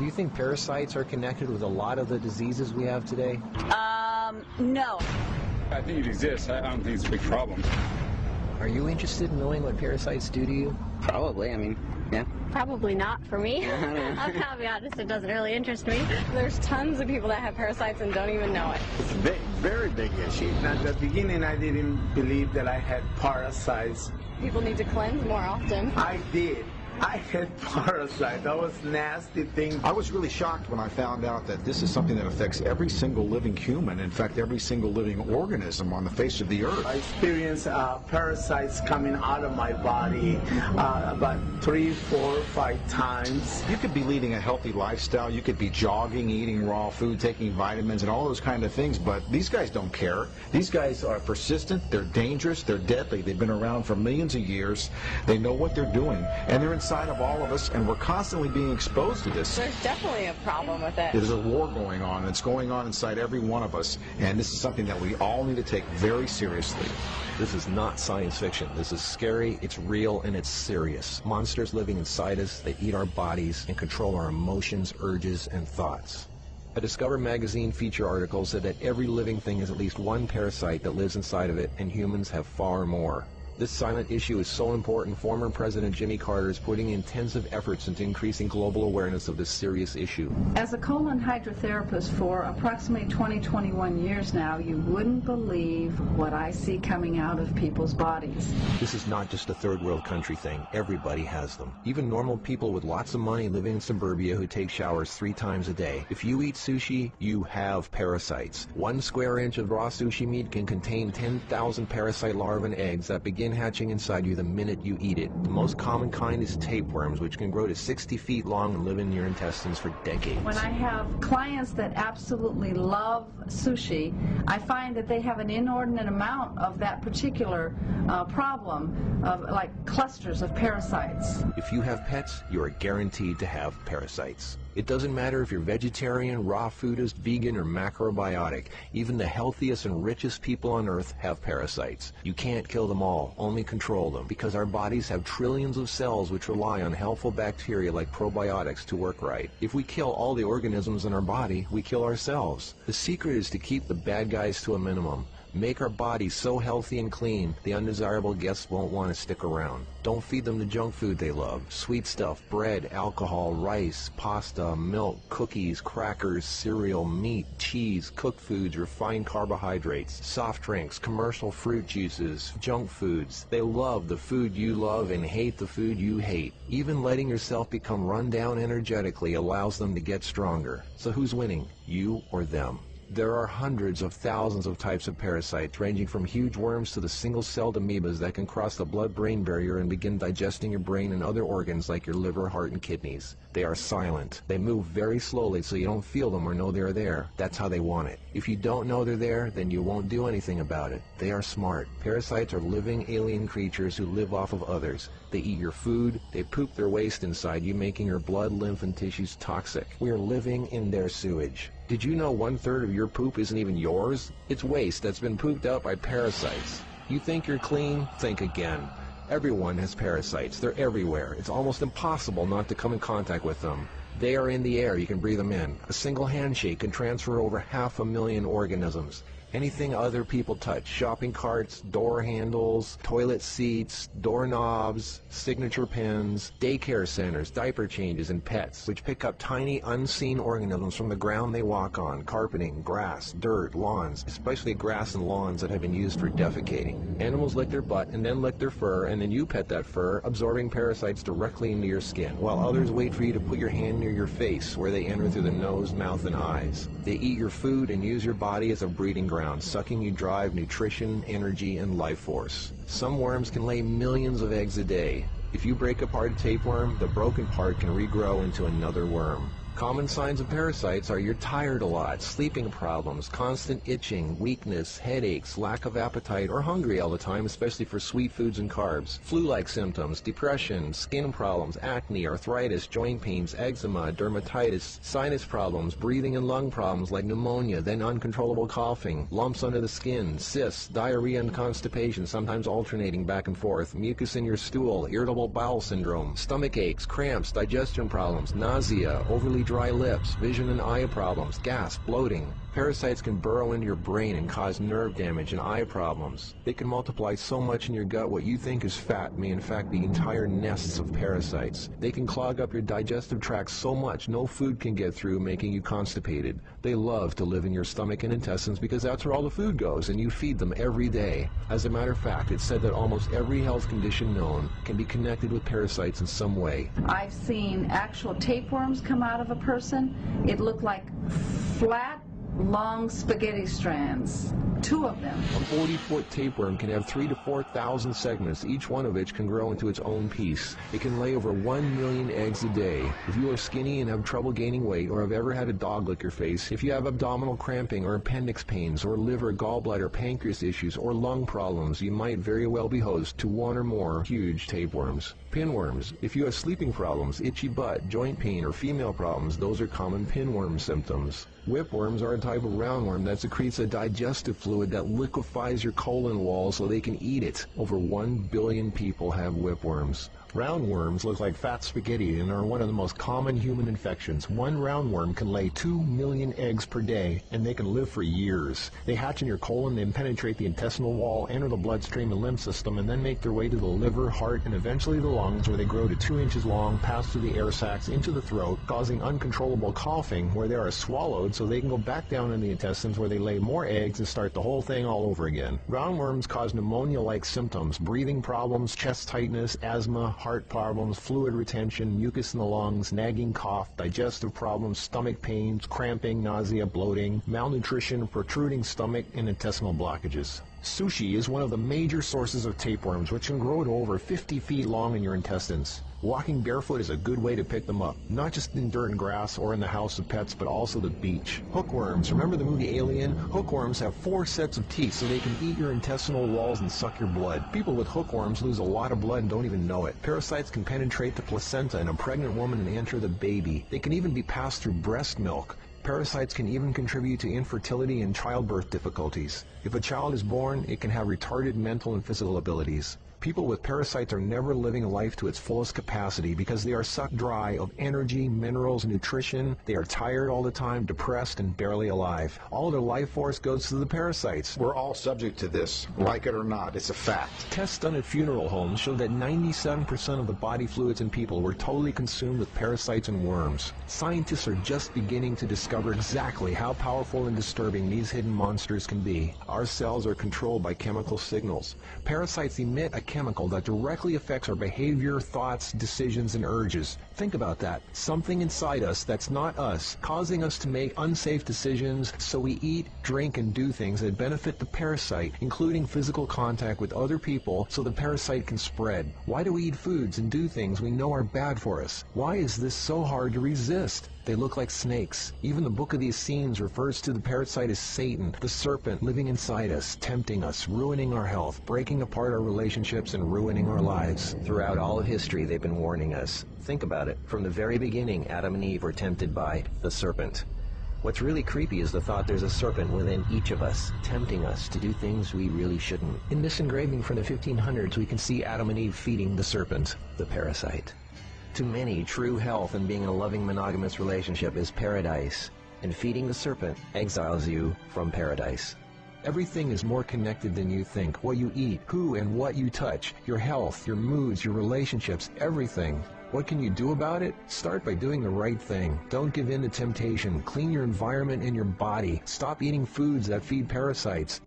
Do you think parasites are connected with a lot of the diseases we have today? No. I think it exists. I don't think it's a big problem. Are you interested in knowing what parasites do to you? Probably, I mean, yeah. Probably not for me. I'll be honest, it doesn't really interest me. There's tons of people that have parasites and don't even know it. It's a very big issue. At the beginning, I didn't believe that I had parasites. People need to cleanse more often. I did. I had parasites. That was nasty thing. I was really shocked when I found out that this is something that affects every single living human, in fact, every single living organism on the face of the earth. I experienced parasites coming out of my body about 3, 4, 5 times. You could be leading a healthy lifestyle. You could be jogging, eating raw food, taking vitamins, and all those kind of things, but these guys don't care. These guys are persistent. They're dangerous. They're deadly. They've been around for millions of years. They know what they're doing, and they're inside of all of us, and we're constantly being exposed to this. There's definitely a problem with it. There's a war going on, and it's going on inside every one of us, and this is something that we all need to take very seriously. This is not science fiction. This is scary, it's real, and it's serious. Monsters living inside us, they eat our bodies and control our emotions, urges, and thoughts. A Discover magazine feature article said that every living thing has at least one parasite that lives inside of it, and humans have far more. This silent issue is so important, former President Jimmy Carter is putting intensive efforts into increasing global awareness of this serious issue. As a colon hydrotherapist for approximately 21 years now, you wouldn't believe what I see coming out of people's bodies. This is not just a third world country thing. Everybody has them. Even normal people with lots of money living in suburbia who take showers 3 times a day. If you eat sushi, you have parasites. 1 square inch of raw sushi meat can contain 10,000 parasite larvae and eggs that begin hatching inside you the minute you eat it. The most common kind is tapeworms, which can grow to 60 feet long and live in your intestines for decades. When I have clients that absolutely love sushi, I find that they have an inordinate amount of that particular problem of like clusters of parasites. If you have pets, you are guaranteed to have parasites. It doesn't matter if you're vegetarian, raw foodist, vegan, or macrobiotic. Even the healthiest and richest people on earth have parasites. You can't kill them all, only control them, because our bodies have trillions of cells which rely on helpful bacteria like probiotics to work right. If we kill all the organisms in our body, we kill ourselves. The secret is to keep the bad guys to a minimum. Make our bodies so healthy and clean, the undesirable guests won't want to stick around. Don't feed them the junk food they love. Sweet stuff, bread, alcohol, rice, pasta, milk, cookies, crackers, cereal, meat, cheese, cooked foods, refined carbohydrates, soft drinks, commercial fruit juices, junk foods. They love the food you love and hate the food you hate. Even letting yourself become run down energetically allows them to get stronger. So who's winning, you or them? There are hundreds of thousands of types of parasites, ranging from huge worms to the single-celled amoebas that can cross the blood-brain barrier and begin digesting your brain and other organs like your liver, heart, and kidneys. They are silent. They move very slowly so you don't feel them or know they're there. That's how they want it. If you don't know they're there, then you won't do anything about it. They are smart. Parasites are living alien creatures who live off of others. They eat your food. They poop their waste inside you, making your blood, lymph, and tissues toxic. We are living in their sewage. Did you know 1/3 of your poop isn't even yours? It's waste that's been pooped out by parasites. You think you're clean? Think again. Everyone has parasites. They're everywhere. It's almost impossible not to come in contact with them. They are in the air. You can breathe them in. A single handshake can transfer over 500,000 organisms. Anything other people touch, shopping carts, door handles, toilet seats, doorknobs, signature pins, daycare centers, diaper changes, and pets, which pick up tiny unseen organisms from the ground they walk on, carpeting, grass, dirt, lawns, especially grass and lawns that have been used for defecating. Animals lick their butt and then lick their fur, and then you pet that fur, absorbing parasites directly into your skin, while others wait for you to put your hand near your face, where they enter through the nose, mouth, and eyes. They eat your food and use your body as a breeding ground, sucking you dry of nutrition, energy, and life force. Some worms can lay millions of eggs a day. If you break apart a tapeworm, the broken part can regrow into another worm. Common signs of parasites are you're tired a lot, sleeping problems, constant itching, weakness, headaches, lack of appetite, or hungry all the time, especially for sweet foods and carbs, flu-like symptoms, depression, skin problems, acne, arthritis, joint pains, eczema, dermatitis, sinus problems, breathing and lung problems like pneumonia, then uncontrollable coughing, lumps under the skin, cysts, diarrhea and constipation, sometimes alternating back and forth, mucus in your stool, irritable bowel syndrome, stomach aches, cramps, digestion problems, nausea, overly permanently dry lips, vision and eye problems, gas, bloating. Parasites can burrow into your brain and cause nerve damage and eye problems. They can multiply so much in your gut what you think is fat may in fact be entire nests of parasites. They can clog up your digestive tract so much no food can get through, making you constipated. They love to live in your stomach and intestines because that's where all the food goes, and you feed them every day. As a matter of fact, it's said that almost every health condition known can be connected with parasites in some way. I've seen actual tapeworms come out of a person. It looked like flat, long spaghetti strands, 2 of them. A 40-foot tapeworm can have 3,000 to 4,000 segments, each one of which can grow into its own piece. It can lay over 1 million eggs a day. If you are skinny and have trouble gaining weight, or have ever had a dog lick your face, if you have abdominal cramping or appendix pains, or liver, gallbladder, pancreas issues, or lung problems, you might very well be host to 1 or more huge tapeworms. Pinworms. If you have sleeping problems, itchy butt, joint pain, or female problems, those are common pinworm symptoms. Whipworms are a type of roundworm that secretes a digestive fluid that liquefies your colon wall so they can eat it. Over 1 billion people have whipworms. Roundworms look like fat spaghetti and are one of the most common human infections. One roundworm can lay 2 million eggs per day, and they can live for years. They hatch in your colon, then penetrate the intestinal wall, enter the bloodstream and lymph system, and then make their way to the liver, heart, and eventually the lungs, where they grow to 2 inches long, pass through the air sacs into the throat, causing uncontrollable coughing, where they are swallowed so they can go back down in the intestines, where they lay more eggs and start the whole thing all over again. Roundworms cause pneumonia-like symptoms, breathing problems, chest tightness, asthma, heart problems, fluid retention, mucus in the lungs, nagging cough, digestive problems, stomach pains, cramping, nausea, bloating, malnutrition, protruding stomach, and intestinal blockages. Sushi is one of the major sources of tapeworms, which can grow to over 50 feet long in your intestines. Walking barefoot is a good way to pick them up, not just in dirt and grass or in the house of pets, but also the beach. Hookworms. Remember the movie Alien? Hookworms have 4 sets of teeth so they can eat your intestinal walls and suck your blood. People with hookworms lose a lot of blood and don't even know it. Parasites can penetrate the placenta in a pregnant woman and enter the baby. They can even be passed through breast milk. Parasites can even contribute to infertility and childbirth difficulties. If a child is born, it can have retarded mental and physical abilities. People with parasites are never living life to its fullest capacity because they are sucked dry of energy, minerals, nutrition. They are tired all the time, depressed, and barely alive. All their life force goes to the parasites. We're all subject to this, like it or not. It's a fact. Tests done at funeral homes show that 97% of the body fluids in people were totally consumed with parasites and worms. Scientists are just beginning to discover exactly how powerful and disturbing these hidden monsters can be. Our cells are controlled by chemical signals. Parasites emit a chemical that directly affects our behavior, thoughts, decisions, and urges. Think about that. Something inside us that's not us, causing us to make unsafe decisions, so we eat, drink, and do things that benefit the parasite, including physical contact with other people so the parasite can spread. Why do we eat foods and do things we know are bad for us? Why is this so hard to resist? They look like snakes. Even the Book of the Essenes refers to the parasite as Satan, the serpent living inside us, tempting us, ruining our health, breaking apart our relationships, and ruining our lives. Throughout all of history, they've been warning us. Think about it. From the very beginning, Adam and Eve were tempted by the serpent. What's really creepy is the thought there's a serpent within each of us, tempting us to do things we really shouldn't. In this engraving from the 1500s, we can see Adam and Eve feeding the serpent, the parasite. To many, true health and being in a loving monogamous relationship is paradise, and feeding the serpent exiles you from paradise. Everything is more connected than you think. What you eat, who and what you touch, your health, your moods, your relationships, everything. What can you do about it? Start by doing the right thing. Don't give in to temptation. Clean your environment and your body. Stop eating foods that feed parasites.